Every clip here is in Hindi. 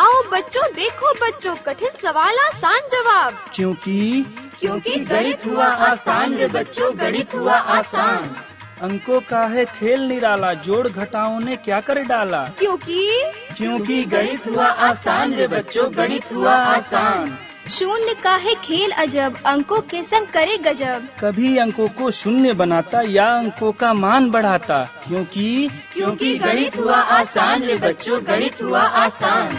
आओ बच्चों देखो बच्चों, कठिन सवाल आसान जवाब। क्योंकि गणित हुआ आसान रे बच्चों, गणित हुआ आसान। अंकों का है खेल निराला, जोड़ घटाओं ने क्या कर डाला। क्योंकि गणित हुआ आसान रे बच्चों, गणित हुआ आसान। शून्य का है खेल अजब, अंकों के संग करे गजब। कभी अंकों को शून्य बनाता या अंकों का मान बढ़ाता। क्योंकि गणित हुआ आसान रे बच्चों, गणित हुआ आसान।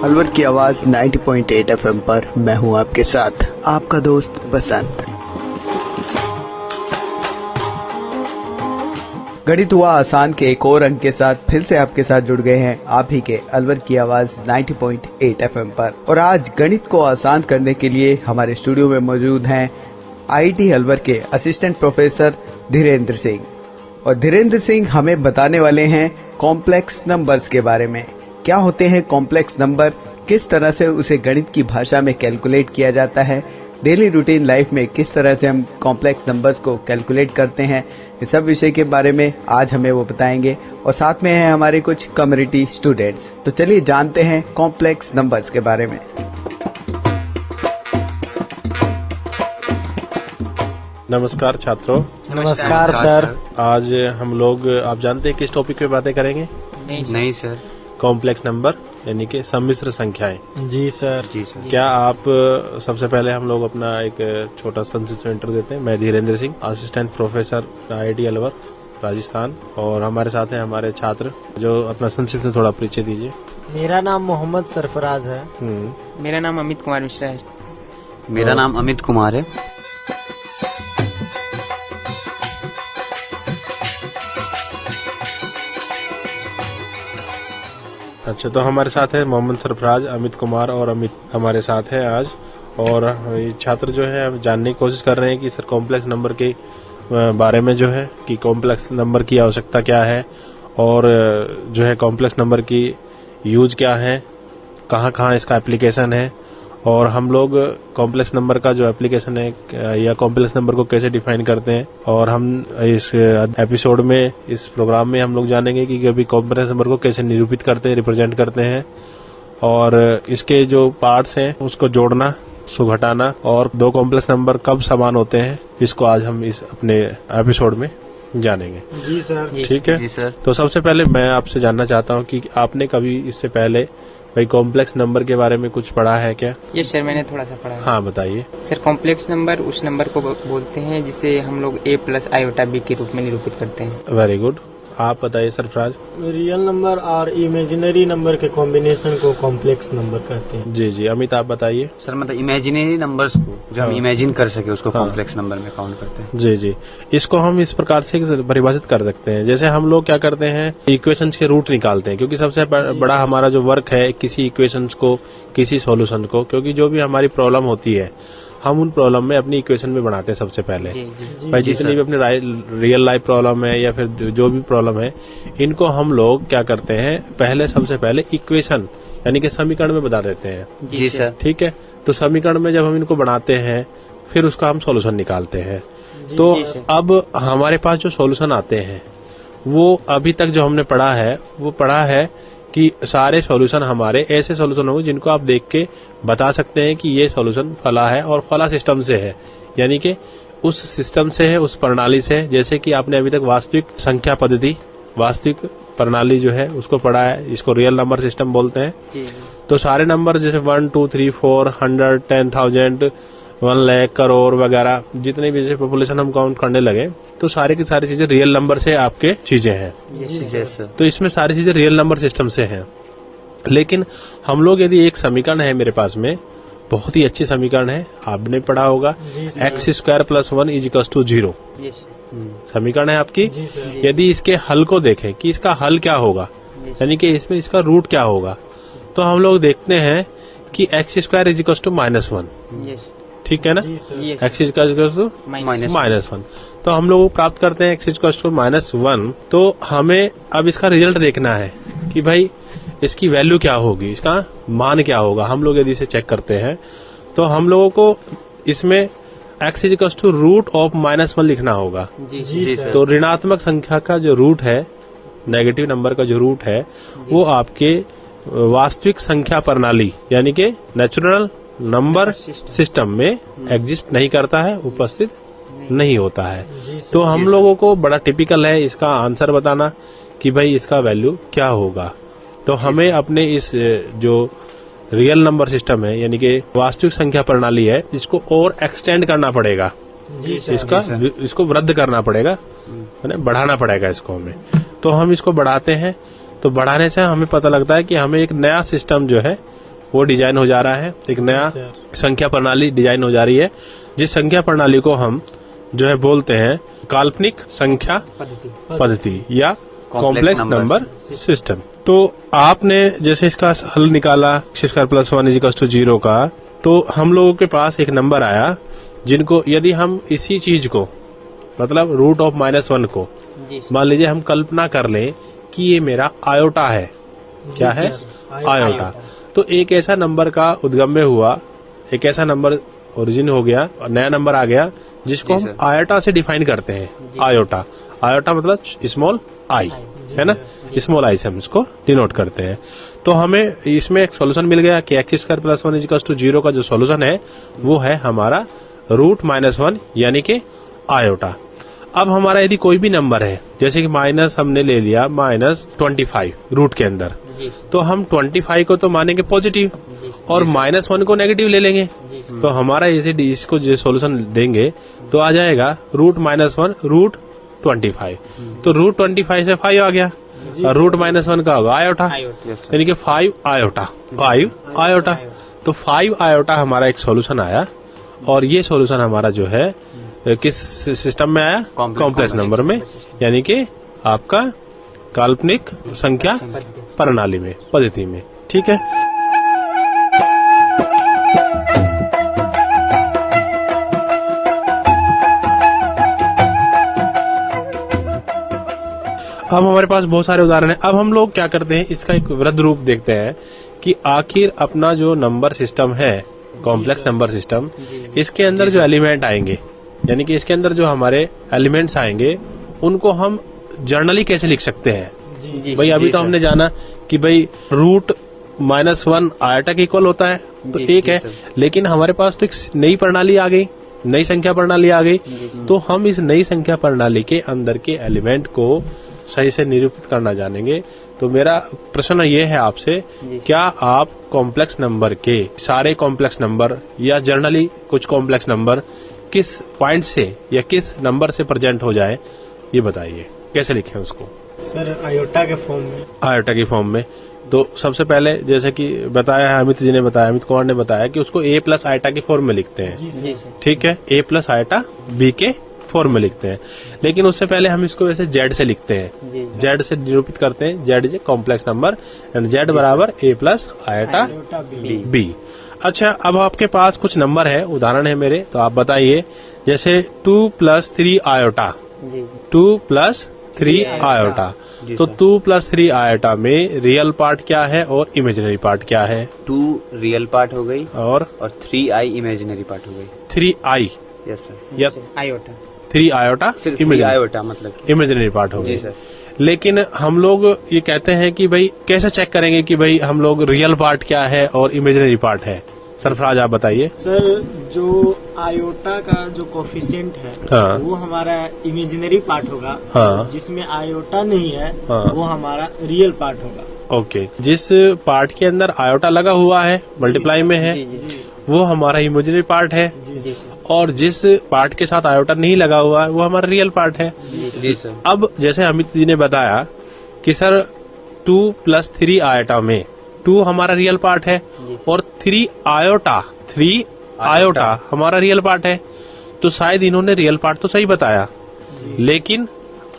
अलवर की आवाज 90.8 FM पर मैं हूं आपके साथ, आपका दोस्त बसंत। गणित हुआ आसान के एक और अंक के साथ फिर से आपके साथ जुड़ गए हैं आप ही के अलवर की आवाज 90.8 FM पर। और आज गणित को आसान करने के लिए हमारे स्टूडियो में मौजूद हैं IIT अलवर के असिस्टेंट प्रोफेसर धीरेन्द्र सिंह। और धीरेन्द्र सिंह हमें बताने वाले हैं कॉम्प्लेक्स नंबर्स के बारे में। क्या होते हैं कॉम्प्लेक्स नंबर, किस तरह से उसे गणित की भाषा में कैलकुलेट किया जाता है, डेली रूटीन लाइफ में किस तरह से हम कॉम्प्लेक्स नंबर्स को कैलकुलेट करते हैं, ये सब विषय के बारे में आज हमें वो बताएंगे। और साथ में हैं हमारे कुछ कम्युनिटी स्टूडेंट्स। तो चलिए जानते हैं कॉम्प्लेक्स नंबर्स के बारे में। नमस्कार छात्रों। नमस्कार सर। आज हम लोग, आप जानते हैं किस टॉपिक पे बातें करेंगे? नहीं सर। कॉम्प्लेक्स नंबर यानी कि सम्मिश्र संख्याएं। जी सर। क्या आप सबसे पहले हम लोग अपना एक छोटा संक्षिप्त इंटर देते हैं। मैं Dhirendra Singh, assistant professor IIT Alwar Rajasthan, और हमारे साथ हैं हमारे छात्र, जो अपना संक्षिप्त में थोड़ा परिचय दीजिए। मेरा नाम मोहम्मद सरफराज है। मेरा नाम अमित कुमार मिश्रा है। मेरा नाम अमित कुमार है। अच्छा, तो हमारे साथ है मोहम्मद सरफराज, अमित कुमार और अमित हमारे साथ हैं आज। और ये छात्र जो है हम जानने की कोशिश कर रहे हैं कि सर कॉम्प्लेक्स नंबर के बारे में जो है कि कॉम्प्लेक्स नंबर की आवश्यकता क्या है, और जो है कॉम्प्लेक्स नंबर की यूज क्या है, कहाँ कहाँ इसका एप्लीकेशन है, और हम लोग कॉम्प्लेक्स नंबर का जो एप्लीकेशन है या कॉम्प्लेक्स नंबर को कैसे डिफाइन करते हैं। और हम इस एपिसोड में, इस प्रोग्राम में हम लोग जानेंगे कि कभी कॉम्प्लेक्स नंबर को कैसे निरूपित करते हैं, रिप्रेजेंट करते हैं, और इसके जो पार्ट्स हैं उसको जोड़ना, उसको घटाना, और दो कॉम्प्लेक्स नंबर कब समान होते हैं, इसको आज हम इस अपने एपिसोड में जानेंगे। जी सर। ठीक है जी सर। तो सबसे पहले मैं आपसे जानना चाहता हूँ कि आपने कभी इससे पहले भाई कॉम्प्लेक्स नंबर के बारे में कुछ पढ़ा है क्या? यस सर, मैंने थोड़ा सा पढ़ा है। हाँ बताइए सर, कॉम्प्लेक्स नंबर उस नंबर को बोलते हैं जिसे हम लोग A + i के रूप में निरूपित करते हैं। Very good. आप बताइए सरफराज। रियल नंबर और इमेजिनरी नंबर के कॉम्बिनेशन को कॉम्प्लेक्स नंबर कहते हैं। जी जी। अमित आप बताइए। सर मतलब इमेजिनरी नंबर्स को जो हम इमेजिन कर सके उसको कॉम्प्लेक्स नंबर में काउंट करते हैं। जी जी। इसको हम इस प्रकार से परिभाषित कर सकते हैं, जैसे हम लोग क्या करते हैं, इक्वेशंस के रूट निकालते हैं, क्योंकि सबसे बड़ा हमारा जो वर्क है किसी इक्वेशंस को, किसी सॉल्यूशन को, क्योंकि जो भी हमारी प्रॉब्लम होती है हम उन प्रॉब्लम में अपनी इक्वेशन में बनाते हैं सबसे पहले। भाई जितनी भी अपनी रियल लाइफ प्रॉब्लम है या फिर जो भी प्रॉब्लम है, इनको हम लोग क्या करते हैं, पहले सबसे पहले इक्वेशन यानी कि समीकरण में बता देते हैं। जी सर। ठीक है। तो समीकरण में जब हम इनको बनाते हैं फिर उसका हम सॉल्यूशन निकालते हैं। तो अब हमारे पास जो सॉल्यूशन आते हैं वो अभी तक जो हमने पढ़ा है वो पढ़ा है कि सारे सॉल्यूशन हमारे ऐसे सॉल्यूशन होंगे जिनको आप देख के बता सकते हैं कि ये सॉल्यूशन फला है और फला सिस्टम से है, यानी कि उस सिस्टम से है, उस प्रणाली से है। जैसे कि आपने अभी तक वास्तविक संख्या पद्धति, वास्तविक प्रणाली जो है उसको पढ़ा है, इसको रियल नंबर सिस्टम बोलते हैं। तो सारे नंबर जैसे 1 2 3 4 100 10,000 1 लाख करोड़ वगैरह जितने भी जैसे पॉपुलेशन हम काउंट करने लगे तो सारी की सारी चीजें रियल नंबर से आपके चीजें हैं। तो इसमें सारी चीजें रियल नंबर सिस्टम से हैं। लेकिन हम लोग यदि एक समीकरण है मेरे पास में, बहुत ही अच्छी समीकरण है, आपने पढ़ा होगा, x² + 1 = 0 समीकरण है आपकी। यदि इसके हल को देखें कि इसका हल क्या होगा, यानी कि इसमें इसका रूट क्या होगा, तो हम लोग देखते हैं कि x² = -1। ठीक है ना, x = -1। तो हम लोग प्राप्त करते हैं x = -1। तो हमें अब इसका रिजल्ट देखना है कि भाई इसकी वैल्यू क्या होगी, इसका मान क्या होगा। हम लोग यदि इसे चेक करते हैं तो हम लोगों को इसमें x = √(-1) लिखना होगा। जी तो ऋणात्मक संख्या का जो रूट है नेगेटिव नंबर का जो रूट है वो आपके वास्तविक संख्या प्रणाली यानी कि नेचुरल नंबर सिस्टम में एग्जिस्ट नहीं करता है, उपस्थित नहीं होता है। तो हम लोगों को बड़ा टिपिकल है इसका आंसर बताना कि भाई इसका वैल्यू क्या होगा। तो हमें अपने इस जो रियल नंबर सिस्टम है यानी कि वास्तविक संख्या प्रणाली है इसको और एक्सटेंड करना पड़ेगा, इसको वृद्ध करना पड़ेगा, बढ़ाना पड़ेगा इसको हमें। तो हम इसको बढ़ाते हैं, तो बढ़ाने से हमें पता लगता है कि हमें एक नया सिस्टम जो है वो डिजाइन हो जा रहा है, एक नया संख्या प्रणाली डिजाइन हो जा रही है, जिस संख्या प्रणाली को हम जो है बोलते हैं काल्पनिक संख्या पद्धति या कॉम्प्लेक्स नंबर सिस्टम। तो आपने जैसे इसका हल निकाला x² + 1 = 0 का, तो हम लोगों के पास एक नंबर आया जिनको यदि हम इसी चीज को मतलब √(-1) को मान लीजिए हम कल्पना कर लें कि ये मेरा आयोटा है। क्या है? आयोटा। तो एक ऐसा नंबर का उद्गम्य हुआ, एक ऐसा नंबर ओरिजिन हो गया और नया नंबर आ गया जिसको हम आयोटा से डिफाइन करते हैं। आयोटा, आयोटा मतलब स्मॉल आई है ना, स्मॉल आई से हम इसको डिनोट करते हैं। तो हमें इसमें एक सॉल्यूशन मिल गया कि x² + 1 = 0 का जो सॉल्यूशन है वो है हमारा √-1 यानी कि आयोटा। अब हमारा यदि कोई भी नंबर है जैसे कि माइनस हमने ले लिया -25 रूट के अंदर, तो हम 25 को तो मानेंगे पॉजिटिव और -1 को नेगेटिव ले लेंगे। तो हमारा इसको जो सॉल्यूशन देंगे तो आ जाएगा √-1 √25। तो √25 से 5 आ गया और √-1 का होगा आयोटा यानी कि 5 आयोटा। तो 5 आयोटा हमारा एक सॉल्यूशन आया और ये सॉल्यूशन हमारा जो है किस सिस्टम में आया? कॉम्प्लेक्स नंबर में यानी कि आपका काल्पनिक संख्या प्रणाली में, पद्धति में। ठीक है। अब हमारे पास बहुत सारे उदाहरण हैं। अब हम लोग क्या करते हैं, इसका एक वृद्ध रूप देखते हैं कि आखिर अपना जो नंबर सिस्टम है कॉम्प्लेक्स नंबर सिस्टम, इसके अंदर जो एलिमेंट आएंगे यानी कि इसके अंदर जो हमारे एलिमेंट्स आएंगे उनको हम जर्नली कैसे लिख सकते हैं। भाई अभी तो हमने जाना कि भाई √-1 आयोटा के इक्वल होता है, तो एक है, लेकिन हमारे पास तो एक नई प्रणाली आ गई, नई संख्या प्रणाली आ गई। तो हम इस नई संख्या प्रणाली के अंदर के एलिमेंट को सही से निरूपित करना जानेंगे। तो मेरा प्रश्न ये है आपसे, क्या आप कॉम्प्लेक्स नंबर के सारे कॉम्प्लेक्स नंबर या जर्नली कुछ कॉम्प्लेक्स नंबर किस पॉइंट से या किस नंबर से प्रेजेंट हो जाए ये बताइए, कैसे लिखें उसको? सर आयोटा के फॉर्म में। आयोटा की फॉर्म में। तो सबसे पहले जैसे कि बताया है अमित जी ने बताया, अमित कुमार ने बताया कि उसको a+ आयोटा की फॉर्म में लिखते हैं। ठीक है, a+ आयोटा b के फॉर्म में लिखते हैं। लेकिन उससे पहले हम इसको वैसे z से लिखते हैं, z से निरूपित करते हैं। z is a complex number and z बराबर a+ आयोटा b। अच्छा, अब आपके पास कुछ नंबर है, उदाहरण है मेरे, तो आप बताइए। जैसे 2 + 3 आयोटा, 2 + 3 आयोटा। तो 2 + 3 आयोटा में रियल पार्ट क्या है और इमेजिनरी पार्ट क्या है? 2 रियल पार्ट हो गई और 3i इमेजिनरी पार्ट हो गई। 3i यस सर, या आयोटा 3 आयोटा आयोटा मतलब इमेजिनरी पार्ट हो गई। लेकिन हम लोग ये कहते हैं कि भाई कैसे चेक करेंगे कि भाई हम लोग रियल पार्ट क्या है और इमेजिनरी पार्ट है? सरफराज आप बताइए। सर जो आयोटा का जो कोफिशिएंट है हाँ, वो हमारा इमेजिनरी पार्ट होगा। हाँ, जिसमें आयोटा नहीं है हाँ, वो हमारा रियल पार्ट होगा। ओके, जिस पार्ट के अंदर आयोटा लगा हुआ है, मल्टीप्लाई में है, वो हमारा इमेजिनरी पार्ट है। और जिस पार्ट के साथ आयोटा नहीं लगा हुआ है वो हमारा रियल पार्ट है। जी सर। अब जैसे अमित जी ने बताया कि सर 2 + 3 आयोटा में 2 हमारा रियल पार्ट है और 3 आयोटा हमारा रियल पार्ट है। तो शायद इन्होंने रियल पार्ट तो सही बताया, लेकिन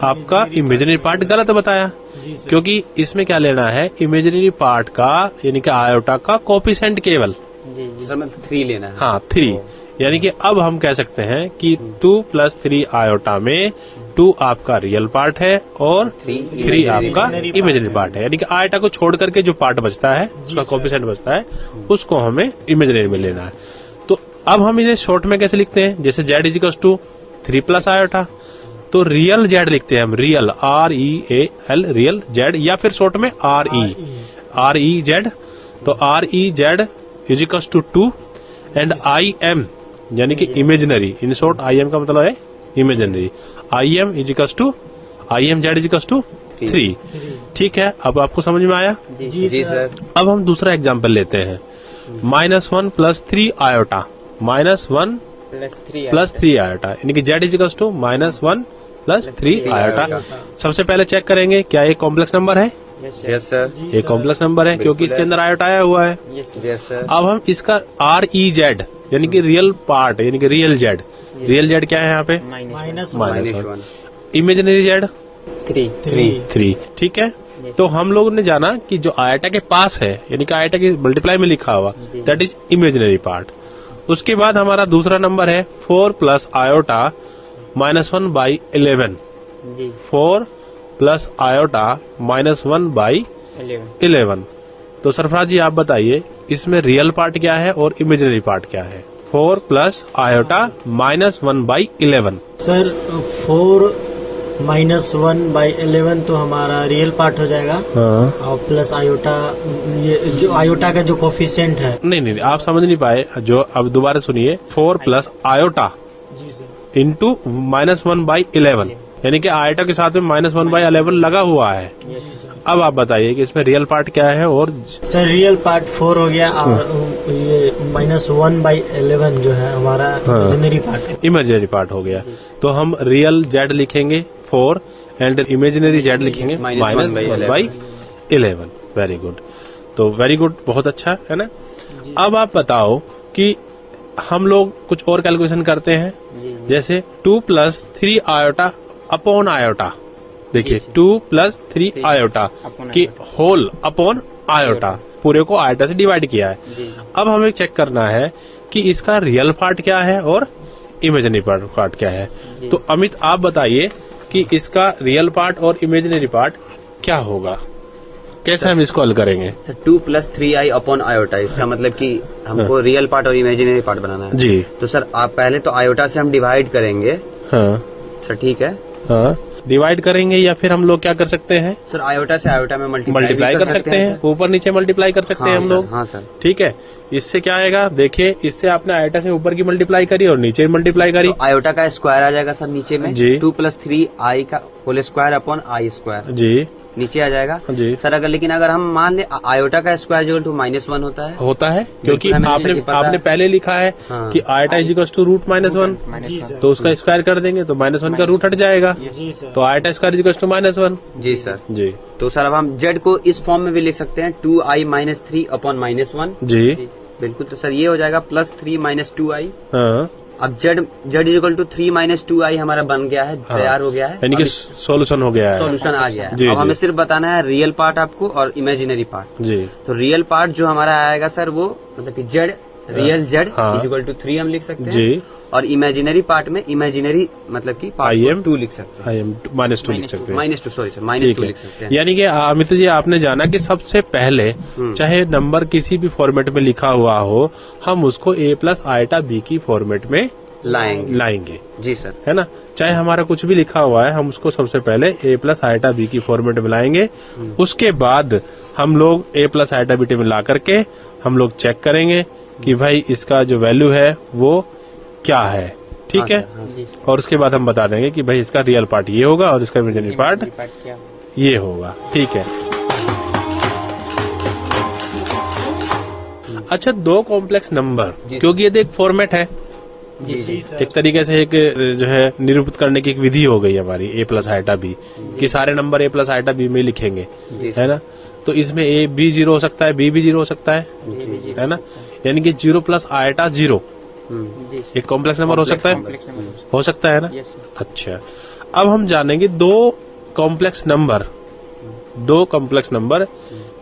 आपका इमेजिनरी पार्ट गलत बताया, क्योंकि इसमें क्या लेना है, इमेजिनरी पार्ट का यानी कि आयोटा का कोफिशिएंट केवल सर मतलब 3 लेना है। हाँ, 3। यानी कि अब हम कह सकते हैं कि 2 + 3 आयोटा में 2 आपका रियल पार्ट है और 3 आपका इमेजिनरी पार्ट है। यानी कि आयोटा को छोड़ करके जो पार्ट बचता है, उसका कोफिशिएंट बचता है, उसको हमें इमेजिनरी में लेना है। तो अब हम इन्हें शॉर्ट में कैसे लिखते हैं? जैसे z = 3 + आयोटा। तो रियल जेड लिखते हैं हम, रियल REAL रियल जेड, या फिर शॉर्ट में RE जेड। तो RE Z is equals to 2 and IM यानी कि इमेजिनरी, इन शॉर्ट IM का मतलब है imaginary, IM is equals to IM Z is equals to 3। ठीक है, अब आपको समझ में आया? जी सर। अब हम दूसरा एग्जाम्पल लेते हैं, -1 + 3 आयोटा, -1 + 3 आयोटा यानी कि Z is equals to -1 + 3 iota. सबसे पहले चेक करेंगे क्या ये कॉम्प्लेक्स नंबर है? Yes sir. ये कॉम्प्लेक्स नंबर है क्योंकि इसके अंदर आयोटा आया हुआ है। Yes sir. अब हम इसका REZ यानी कि रियल पार्ट यानी कि रियल जेड, रियल जेड क्या है यहाँ पे? -1। Imaginary Z 3। ठीक है, तो हम लोगों ने जाना कि जो आयोटा के पास है यानी कि आयोटा की मल्टीप्लाई में लिखा हुआ दैट इज इमेजिनरी पार्ट। उसके बाद हमारा दूसरा नंबर है 4 + आयोटा -1/11, 4 + आयोटा -1/11। तो सरफराज जी आप बताइए इसमें रियल पार्ट क्या है और इमेजिनरी पार्ट क्या है? 4 + आयोटा -1/11। सर 4 - 1/11 तो हमारा रियल पार्ट हो जाएगा। हाँ। और प्लस आयोटा, ये जो आयोटा का जो कोफिशिएंट है। नहीं आप समझ नहीं पाए, जो अब दोबारा सुनिए, 4 + आयोटा जी सर इंटू -1/11 यानी कि आयोटा के साथ में -1/11 लगा हुआ है। जी सर। अब आप बताइए कि इसमें रियल पार्ट क्या है और सर रियल पार्ट 4 हो गया और ये -1/11 जो है हमारा इमेजिनरी पार्ट है। इमेजिनरी पार्ट हो गया। तो हम रियल जेड लिखेंगे 4 एंड इमेजिनरी जेड लिखेंगे -1/11। वेरी गुड, तो वेरी गुड, बहुत अच्छा है ना। अब आप बताओ कि हम लोग कुछ और कैलकुलेशन करते हैं, जैसे 2 + 3 आयोटा अपॉन आयोटा। देखिए 2 + 3 आयोटा की होल अपॉन आयोटा, पूरे को आयोटा से डिवाइड किया है। अब हमें चेक करना है कि इसका रियल पार्ट क्या है और इमेजिनरी पार्ट क्या है। तो अमित आप बताइए कि इसका रियल पार्ट और इमेजिनरी पार्ट क्या होगा, कैसे हम इसको हल करेंगे? सर 2 + 3i अपॉन आयोटा, इसका मतलब कि हमको रियल पार्ट और इमेजिनरी पार्ट बनाना है। जी। तो सर आप पहले तो आयोटा से हम डिवाइड करेंगे। हाँ सर ठीक है। हाँ, डिवाइड करेंगे या फिर हम लोग क्या कर सकते हैं? सर आयोटा से आयोटा में मल्टीप्लाई कर सकते हैं, ऊपर नीचे मल्टीप्लाई कर सकते हैं हम लोग। हाँ सर। ठीक है, इससे क्या आएगा? देखिए इससे आपने आयोटा से ऊपर की मल्टीप्लाई करी और नीचे मल्टीप्लाई करी, तो आयोटा का स्क्वायर आ जाएगा सर नीचे में। जी। 2 + 3i का होल स्क्वायर अपॉन i² जी नीचे आ जाएगा। जी सर लेकिन अगर हम मान ले आयोटा का स्क्वायर जो -1 होता है क्योंकि आपने पहले लिखा है हाँ। कि आयोटा इज इक्वल टू √-1, जी सर। तो उसका स्क्वायर कर देंगे तो -1 का रूट हट जाएगा, जी सर। तो iota square is equal to -1। जी सर। जी तो सर अब हम जेड को इस फॉर्म में भी लिख सकते हैं, 2i - 3 अपॉन -1। जी बिल्कुल, तो सर ये हो जाएगा +3 - 2i। हाँ, अब Z is equal to 3 - 2i हमारा बन गया है, तैयार हो गया है, यानी कि सॉल्यूशन हो गया है, सॉल्यूशन आ गया है। जी, अब जी। हमें सिर्फ बताना है रियल पार्ट आपको और इमेजिनरी पार्ट। जी तो रियल पार्ट जो हमारा आएगा सर वो मतलब कि जेड, रियल जेड हाँ। इज इक्वल टू 3 हम लिख सकते हैं। जी, और इमेजिनरी पार्ट में इमेजिनरी मतलब कि पार्ट IM 2 लिख सकते हैं, IM -2 लिख सकते हैं। -2 सॉरी सर ठीक -2 है, लिख सकते हैं। यानी कि अमित जी आपने जाना कि सबसे पहले चाहे नंबर किसी भी फॉर्मेट में लिखा हुआ हो, हम उसको A + आयोटा B की फॉर्मेट में लाएंगे। जी सर। है ना, चाहे हमारा कुछ भी लिखा हुआ है हम उसको सबसे पहले A + आयोटा B की फॉर्मेट में लाएंगे। उसके बाद हम लोग A + आयोटा B में ला करके हम लोग चेक करेंगे कि भाई इसका जो वैल्यू है वो क्या है। ठीक है, और उसके बाद हम बता देंगे कि भाई इसका रियल पार्ट ये होगा और इसका इमेजिनरी पार्ट ये होगा। ठीक है, अच्छा, 2 कॉम्प्लेक्स नंबर, क्योंकि ये एक फॉर्मेट है, जी सर। एक तरीके से एक जो है निरूपित करने की एक विधि हो गई हमारी A + आयोटा B कि सारे नंबर A + आयोटा B में लिखेंगे, है ना। तो इसमें A B 0 हो सकता है, B भी 0 हो सकता है ना, यानी कि 0 + आयोटा 0 एक कॉम्प्लेक्स नंबर हो सकता है ना। अच्छा, अब हम जानेंगे 2 कॉम्प्लेक्स नंबर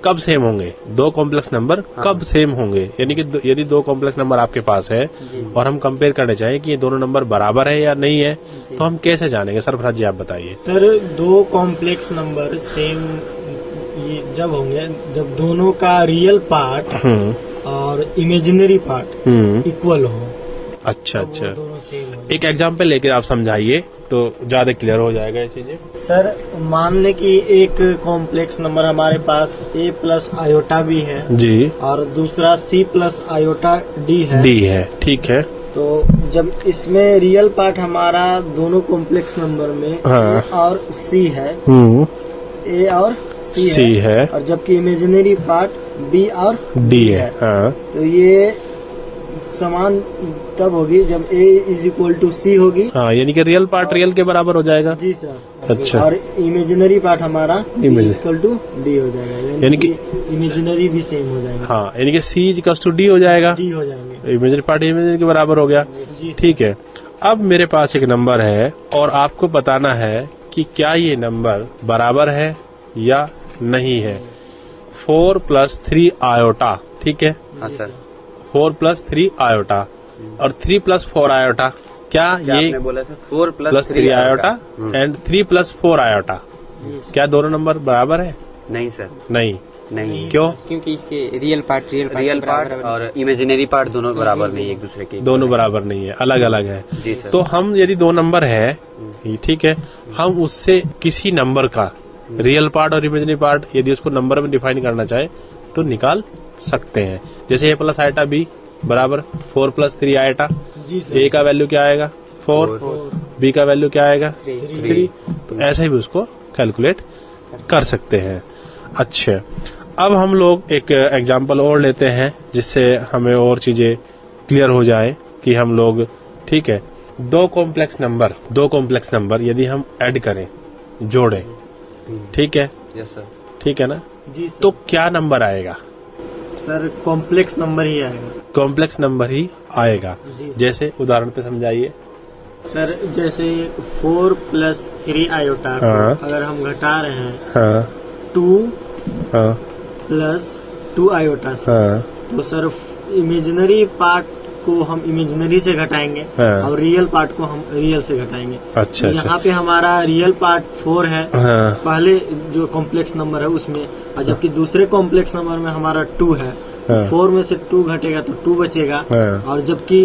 कब सेम होंगे। 2 कॉम्प्लेक्स नंबर कब सेम होंगे, यानी कि यदि 2 कॉम्प्लेक्स नंबर आपके पास है और हम कंपेयर करना चाहें कि ये दोनों नंबर बराबर है या नहीं है, तो हम कैसे जानेंगे? सरफराज जी आप बताइए। सर 2 कॉम्प्लेक्स नंबर सेम ये जब होंगे जब दोनों का रियल पार्ट और इमेजिनरी पार्ट इक्वल हो। अच्छा, दोनों सेम हो। एक एग्जाम्पल लेके आप समझाइए तो ज्यादा क्लियर हो जाएगा ये चीजें। सर मान ले कि एक कॉम्प्लेक्स नंबर हमारे पास a प्लस आयोटा भी है जी, और दूसरा c प्लस आयोटा d है। डी है, ठीक है। तो जब इसमें रियल पार्ट हमारा दोनों कॉम्प्लेक्स नंबर में हाँ। a और c है, a और C है, और जबकि इमेजिनरी पार्ट b और डी है। हाँ, तो ये समान तब होगी जब a is equal to c होगी। हाँ, यानी कि रियल पार्ट रियल के बराबर हो जाएगा। जी सर। अच्छा। और इमेजिनरी पार्ट हमारा इक्वल टू d हो जाएगा, यानी कि इमेजिनरी भी सेम हो जाएगा। हाँ, यानी कि C इक्वल टू डी हो जाएगा, d हो जाएंगे। इमेजिनरी पार्ट इमेजिनरी के बराबर हो गया। ठीक है। अब मेरे पास एक नंबर है और आपको बताना है कि क्या ये नंबर बराबर है या नहीं है। 4 + 3 आयोटा, ठीक है। हाँ सर। 4 + 3 आयोटा और 3 + 4 आयोटा, क्या ये आपने बोला सर 4 + 3 आयोटा एंड 3 + 4 आयोटा, क्या दोनों नंबर बराबर है? नहीं सर, नहीं। नहीं। क्यों? क्योंकि इसके रियल पार्ट और इमेजिनरी पार्ट दोनों बराबर नहीं, एक दूसरे के दोनों बराबर नहीं है, अलग अलग है। जी सर। तो हम यदि दो नंबर है, ठीक है, हम उससे किसी नंबर का रियल पार्ट और इमेजिनरी पार्ट यदि उसको नंबर में डिफाइन करना चाहे तो निकाल सकते हैं। जैसे a + आयोटा b बराबर 4 + 3 आयोटा। a का वैल्यू क्या आएगा? 4, b का वैल्यू क्या आएगा? 3। तो ऐसे भी उसको कैलकुलेट कर सकते हैं। अच्छा, अब हम लोग एक एग्जांपल और लेते हैं जिससे हमें और चीजें क्लियर हो जाए कि हम लोग, ठीक है, दो कॉम्प्लेक्स नंबर यदि हम ऐड करें, जोड़ें, ठीक है, यस सर, ठीक है ना, जी सर। तो क्या नंबर आएगा? सर कॉम्प्लेक्स नंबर ही आएगा। कॉम्प्लेक्स नंबर ही आएगा। जी सर। जैसे उदाहरण पे समझाइए। सर जैसे 4 + 3 आयोटा हाँ। को अगर हम घटा रहे हैं हाँ 2 हाँ + 2 आयोटा से, हाँ तो सर इमेजिनरी पार्ट को हम इमेजिनरी से घटाएंगे हाँ। और रियल पार्ट को हम रियल से घटाएंगे। अच्छा, तो यहाँ पे हमारा रियल पार्ट 4 है हाँ पहले जो कॉम्प्लेक्स नंबर है उसमें, और जबकि दूसरे कॉम्प्लेक्स नंबर में हमारा 2 है। हाँ। 4 में से 2 घटेगा तो 2 बचेगा। हाँ। और जबकि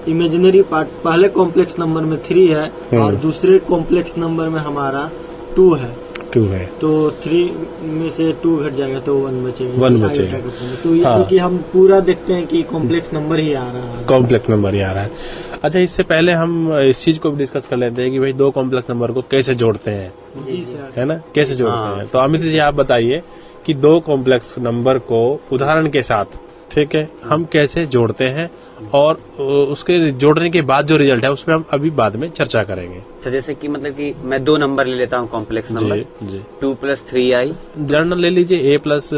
इमेजिनरी पार्ट पहले कॉम्प्लेक्स नंबर में 3 है और दूसरे कॉम्प्लेक्स नंबर में हमारा 2 है, 2 है, तो 3 में से 2 घट जाएगा तो 1 बचेगा। 1 बचेगा। तो यानी हाँ। कि हम पूरा देखते हैं कि कॉम्प्लेक्स नंबर ही आ रहा है। कॉम्प्लेक्स नंबर ही आ रहा है। अच्छा, इससे पहले हम इस चीज को भी डिस्कस कर लेते हैं कि भाई दो कॉम्प्लेक्स नंबर को कैसे जोड़ते हैं, जी सर। है ना, कैसे जोड़ते हाँ। हैं। तो अमित जी आप बताइए कि दो कॉम्प्लेक्स नंबर को उदाहरण के साथ, ठीक है, हम कैसे जोड़ते हैं और उसके जोड़ने के बाद जो रिजल्ट है उसमें हम अभी बाद में चर्चा करेंगे। अच्छा, जैसे कि मतलब कि मैं 2 नंबर ले लेता हूँ कॉम्प्लेक्स नंबर, जी 2 + 3i, जर्नल ले लीजिए, a +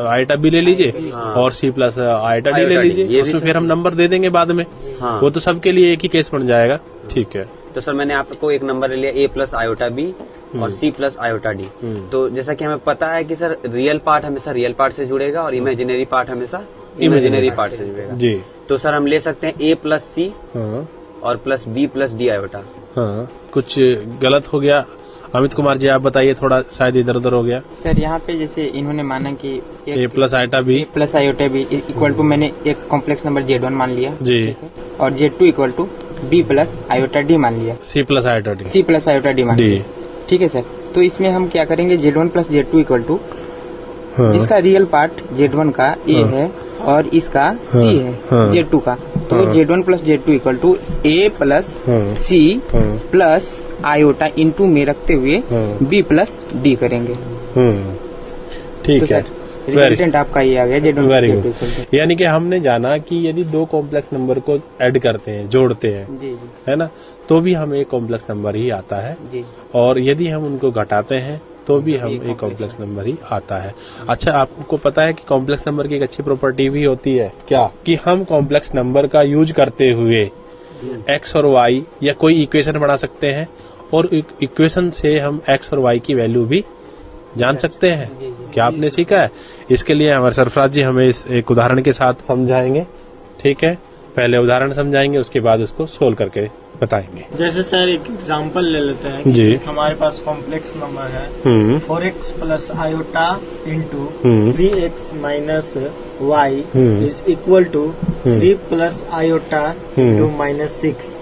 आयोटा b ले लीजिए और c + आयोटा d ले आयोटा D, लीजिए। ये भी उसमें सही फिर हम नंबर दे देंगे बाद में। हाँ। वो तो सबके लिए एक ही केस बन जाएगा। ठीक है। तो सर मैंने आपको एक नंबर ले लिया a + आयोटा b और c + आयोटा d। तो जैसा कि हमें पता है कि सर रियल पार्ट हमेशा रियल पार्ट से जुड़ेगा और इमेजिनरी पार्ट हमेशा इमेजिनरी पार्ट से जुड़ेगा। जी। तो सर हम ले सकते हैं a + c हाँ और + b + d आयोटा। हाँ, कुछ गलत हो गया? अमित कुमार जी आप बताइए, थोड़ा शायद इधर उधर हो गया। सर यहाँ पे जैसे इन्होंने माना कि a + iota b + iota b equal to, मैंने एक कॉम्प्लेक्स नंबर Z1 मान लिया जी, और Z2 equal to b + iota d मान लिया, c + iota d c + iota d मान D। लिया। ठीक है सर। तो इसमें हम क्या करेंगे, Z1 + Z2 इक्वल टू, हाँ जिसका रियल पार्ट Z1 का a है और इसका c है हाँ। Z2 का, तो Z1 + Z2 equal to a + हाँ। c हाँ। प्लस आयोटा इंटू में रखते हुए हाँ। b + d करेंगे। ठीक तो है, सर रिजल्टेंट आपका ये आ गया Z1 very + Z2 good. Equal to. यानी कि हमने जाना कि यदि दो कॉम्प्लेक्स नंबर को ऐड करते हैं, जोड़ते हैं, जी जी है ना, तो भी हमें एक कॉम्प्लेक्स नंबर ही आता है। जी। और यदि हम उनको घटाते हैं तो भी हम एक कॉम्प्लेक्स नंबर ही आता है। अच्छा, आपको पता है कि कॉम्प्लेक्स नंबर की एक अच्छी प्रॉपर्टी भी होती है क्या, कि हम कॉम्प्लेक्स नंबर का यूज करते हुए x और y या कोई इक्वेशन बना सकते हैं और इक्वेशन से हम x और y की वैल्यू भी जान सकते हैं। क्या आपने सीखा है? इसके लिए हमारे सरफराज जी हमें इस एक उदाहरण के साथ समझाएंगे। ठीक है, पहले उदाहरण समझाएंगे, उसके बाद उसको सोल्व करके बताएंगे। जैसे सर एक एग्जांपल ले लेते हैं कि जी। हमारे पास कॉम्प्लेक्स नंबर है 4x plus iota into 3x minus Y is equal to 3 plus iota into minus 6,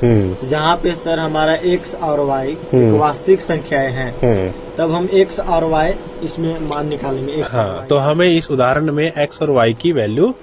जहाँ पे सर हमारा x और y एक वास्तविक संख्याएं हैं। तब हम x और y इसमें मान निकालेंगे। x और हाँ, y। तो हमें इस उदाहरण में x और y की वैल्यू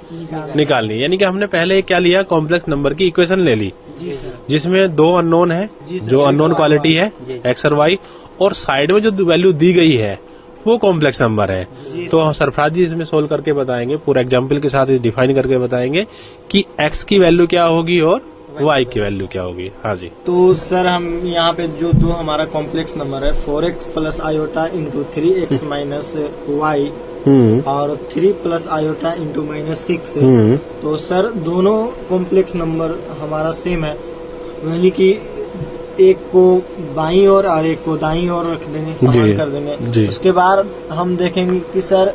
निकालनी, यानी कि हमने पहले क्या लिया, कॉम्प्लेक्स नंबर की इक्वेशन ले ली, जी सर। जिसमें दो अननोन है, जी सर, जो X अननोन और क्वालिटी Y। है x और y, और साइड में जो वैल्यू दी गई है वो कॉम्प्लेक्स नंबर है। तो सरफराज जी इसमें सोल्व करके बताएंगे, पूरा एग्जाम्पल के साथ डिफाइन करके बताएंगे कि x की वैल्यू क्या होगी और y की वैल्यू क्या होगी। हाँ जी। तो सर हम यहाँ पे जो दो हमारा कॉम्प्लेक्स नंबर है 4x plus iota into 3x minus Y और 3 प्लस आयोटा इंटू माइनस 6, तो सर दोनों कॉम्प्लेक्स नंबर हमारा सेम है, यानी कि एक को बाईं ओर और एक को दाईं ओर रख देंगे, समान कर देंगे। उसके बाद हम देखेंगे कि सर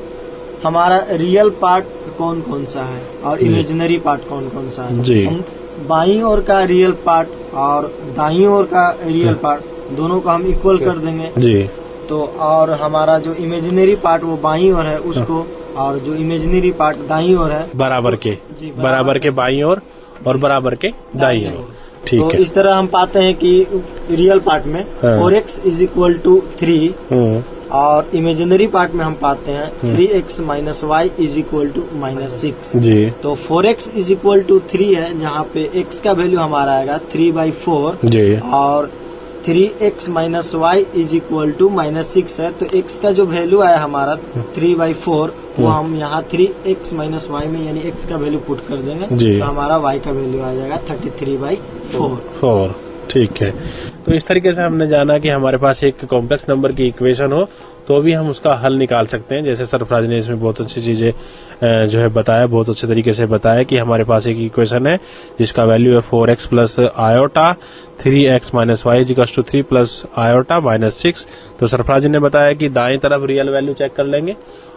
हमारा रियल पार्ट कौन कौन सा है और इमेजिनरी पार्ट कौन कौन सा है। हम बाईं ओर का रियल पार्ट और दाईं ओर का रियल पार्ट दोनों को हम इक्वल कर देंगे जी। तो और हमारा जो इमेजिनरी पार्ट वो बाईं ओर है उसको, और जो इमेजिनरी पार्ट दाईं ओर है बराबर के, बराबर के बाईं ओर और बराबर के दाईं ओर। ठीक तो है। इस तरह हम पाते हैं कि रियल पार्ट में 4x इज इक्वल टू 3 और इमेजिनरी पार्ट में हम पाते हैं 3x minus Y is equal to minus 6 जी। तो 4x इज इक्वल टू 3 है, जहाँ पे x का वैल्यू हमारा आएगा 3/4 जी। और 3x minus Y is equal to minus 6 है। तो x का जो वैल्यू आया हमारा 3/4 वो हम यहाँ 3x माइनस वाई में यानी x का वैल्यू पुट कर देंगे जी। तो हमारा y का वैल्यू आ जाएगा 33/4। ठीक है। तो इस तरीके से हमने जाना कि हमारे पास एक कॉम्प्लेक्स नंबर की इक्वेशन हो तो भी हम उसका हल निकाल सकते हैं। जैसे सरफराज ने इसमें बहुत अच्छी चीजें जो है बताया, बहुत अच्छे तरीके से बताया कि हमारे पास एक इक्वेशन है जिसका वैल्यू है 4x plus iota 3x minus Y equals to 3 plus iota minus 6। तो सरफराज ने बताया कि दाएं तरफ रियल वैल्यू चेक कर लेंगे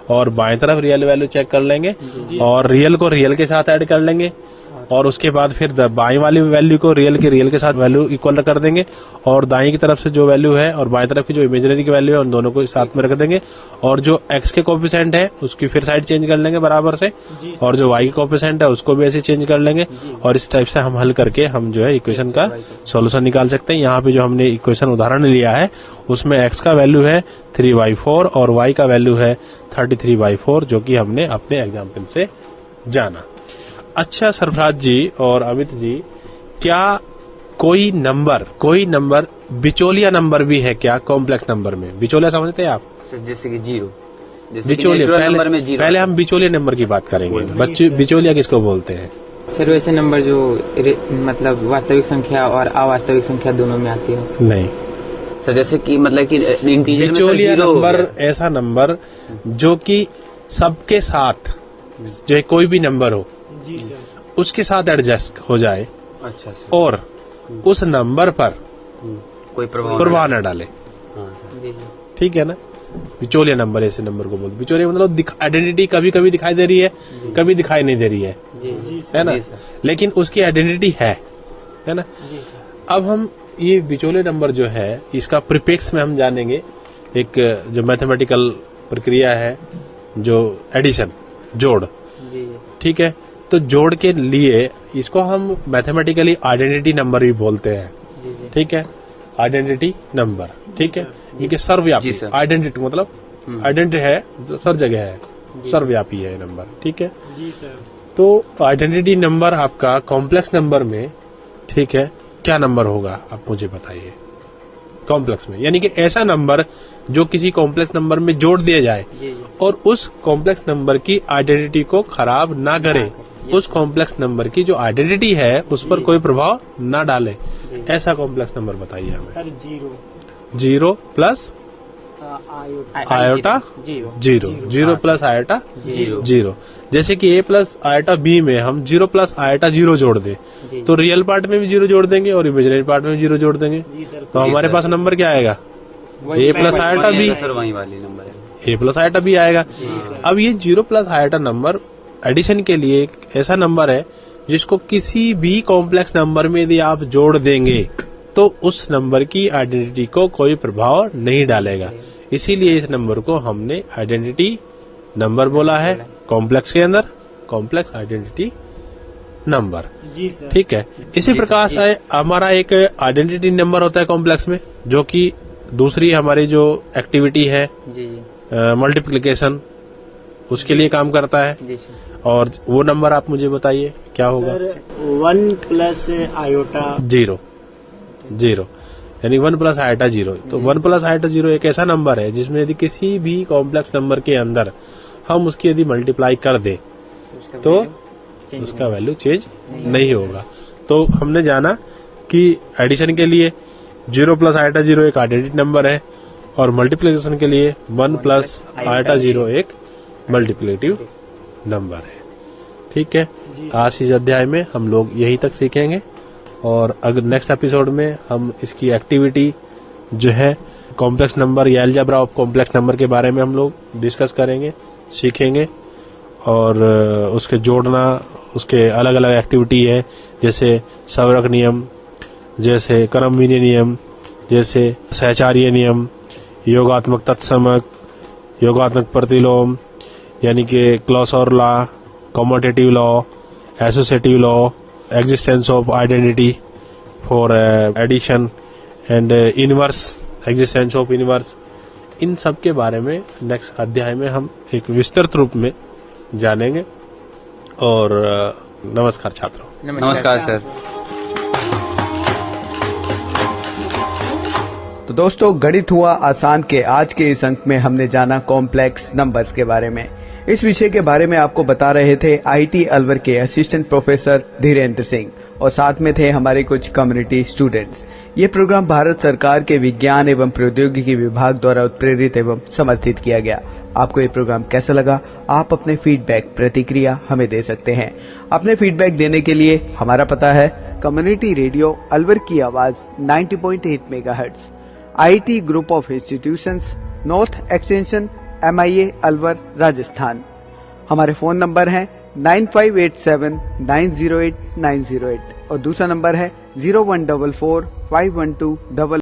और बाएं तरफ रियल वैल्यू चेक कर लेंगे और रियल को रियल के साथ ऐड कर लेंगे और उसके बाद फिर बाएं वाली वैल्यू को रियल के साथ वैल्यू इक्वल कर देंगे और दाएं की तरफ से जो वैल्यू है और बाएं तरफ की जो इमेजिनरी की वैल्यू है उन दोनों को साथ में रख देंगे और जो x के कोएफिशिएंट है उसकी फिर साइड चेंज कर लेंगे बराबर से और जो y के कोएफिशिएंट है उसको भी ऐसे चेंज कर लेंगे और इस टाइप से हम हल करके हम जो है इक्वेशन का सॉल्यूशन निकाल सकते हैं। यहाँ पे जो हमने इक्वेशन उदाहरण लिया है उसमें x का वैल्यू है 3/4 और y का वैल्यू है 33/4 जो कि हमने अपने एग्जाम्पल से जाना। अच्छा सरफराज जी और अमित जी, क्या कोई नंबर बिचौलिया नंबर भी है क्या कॉम्प्लेक्स नंबर में? बिचौलिया समझते हैं आप? जैसे कि जीरो, बिचौलिया पहले हम बिचौलिया नंबर की बात करेंगे। बिचौलिया किसको बोलते हैं? सर वैसे नंबर जो मतलब वास्तविक संख्या और अवास्तविक संख्या दोनों में आती है। नहीं सर, जैसे कि मतलब कि इंटीजर बिचौलिया नंबर ऐसा नंबर जो कि सबके साथ जो कोई भी नंबर हो जी सर, उसके साथ एडजस्ट हो जाए अच्छा और उस नंबर पर कोई प्रभाव न डाले। ठीक है ना? बिचौलिया नंबर ऐसे नंबर को बोलते। बिचौलिया मतलब आइडेंटिटी कभी कभी दिखाई दे रही है, कभी दिखाई नहीं दे रही है ना, लेकिन उसकी आइडेंटिटी है ना। अब हम ये बिचौलिया नंबर जो है इसका प्रीफिक्स में हम जानेंगे। एक जो मैथमेटिकल प्रक्रिया है जो एडिशन, जोड़, ठीक है। तो जोड़ के लिए इसको हम मैथमेटिकली आइडेंटिटी नंबर भी बोलते हैं। ठीक है, आइडेंटिटी नंबर। ठीक है, ये सर्वव्यापी आइडेंटिटी मतलब आइडेंटिटी है जो सर जगह है, सर्वव्यापी है नंबर। ठीक है जी सर। तो आइडेंटिटी नंबर आपका कॉम्प्लेक्स नंबर में, ठीक है, क्या नंबर होगा आप मुझे बताइए कॉम्प्लेक्स में? यानी कि ऐसा नंबर जो किसी कॉम्प्लेक्स नंबर में जोड़ दिया जाए और उस कॉम्प्लेक्स नंबर की आइडेंटिटी को खराब ना करे, उस कॉम्प्लेक्स नंबर की जो आइडेंटिटी है उस पर कोई प्रभाव ना डाले, ऐसा कॉम्प्लेक्स नंबर बताइए हमें। Sir zero plus iota zero plus iota zero. जैसे कि a प्लस आयोटा b में हम 0 प्लस आयोटा 0 जोड़ दे तो रियल पार्ट में भी 0 जोड़ देंगे और इमेजिनरी पार्ट में भी 0 जोड़ देंगे। तो हमारे पास नंबर क्या आएगा? a plus iota b, a plus iota b आएगा। अब ये 0 प्लस आयोटा नंबर एडिशन के लिए एक ऐसा नंबर है जिसको किसी भी कॉम्प्लेक्स नंबर में यदि आप जोड़ देंगे तो उस नंबर की आइडेंटिटी को कोई प्रभाव नहीं डालेगा। इसीलिए इस नंबर को हमने आइडेंटिटी नंबर बोला है कॉम्प्लेक्स के अंदर, कॉम्प्लेक्स आइडेंटिटी नंबर। जी सर। ठीक है, इसी प्रकार से हमारा एक आइडेंटिटी नंबर होता है कॉम्प्लेक्स में, जो कि दूसरी हमारी जो एक्टिविटी है मल्टीप्लिकेशन, उसके लिए काम करता है। और वो नंबर आप मुझे बताइए क्या होगा? सर 1 प्लस आयोटा 0 यानी 1 प्लस आयोटा 0। तो 1 प्लस आयोटा 0 एक ऐसा नंबर है जिसमें यदि किसी भी कॉम्प्लेक्स नंबर के अंदर हम उसकी यदि मल्टीप्लाई कर दे तो उसका वैल्यू चेंज नहीं होगा। तो हमने जाना कि एडिशन के लिए 0 प्लस आयोटा 0 एक आइडेंटिटी नंबर है और मल्टीप्लिकेशन के लिए 1 प्लस आयोटा 0 एक मल्टीप्लिकेटिव नंबर है। ठीक है, आज इस अध्याय में हम लोग यही तक सीखेंगे और अगर नेक्स्ट एपिसोड में हम इसकी एक्टिविटी जो है कॉम्प्लेक्स नंबर या अलजेब्रा ऑफ कॉम्प्लेक्स नंबर के बारे में हम लोग डिस्कस करेंगे, सीखेंगे और उसके जोड़ना, उसके अलग अलग एक्टिविटी है जैसे सवरक नियम, जैसे क्रमविनीय नियम, जैसे सहचार्य नियम, योगात्मक तत्समक, योगात्मक प्रतिलोम यानी कि closure law, commutative law, associative law, existence of identity for addition and inverse, existence of inverse, इन सब के बारे में नेक्स्ट अध्याय में हम एक विस्तृत रूप में जानेंगे। और नमस्कार छात्रों। नमस्कार सर। तो दोस्तों, गणित हुआ आसान के आज के इस अंक में हमने जाना कॉम्प्लेक्स नंबर्स के बारे में। इस विषय के बारे में आपको बता रहे थे आईटी अलवर के असिस्टेंट प्रोफेसर धीरेन्द्र सिंह और साथ में थे हमारे कुछ कम्युनिटी स्टूडेंट्स। ये प्रोग्राम भारत सरकार के विज्ञान एवं प्रौद्योगिकी विभाग द्वारा उत्प्रेरित एवं समर्थित किया गया। आपको ये प्रोग्राम कैसा लगा? आप अपने फीडबैक, प्रतिक्रिया हमें दे सकते हैं। अपने फीडबैक देने के लिए हमारा पता है कम्युनिटी रेडियो अलवर की आवाज 90.8 megahertz, IT group of institutions, north extension, MIA Alwar, Rajasthan. हमारे फोन नंबर हैं 9587908908 और दूसरा नंबर है 01445125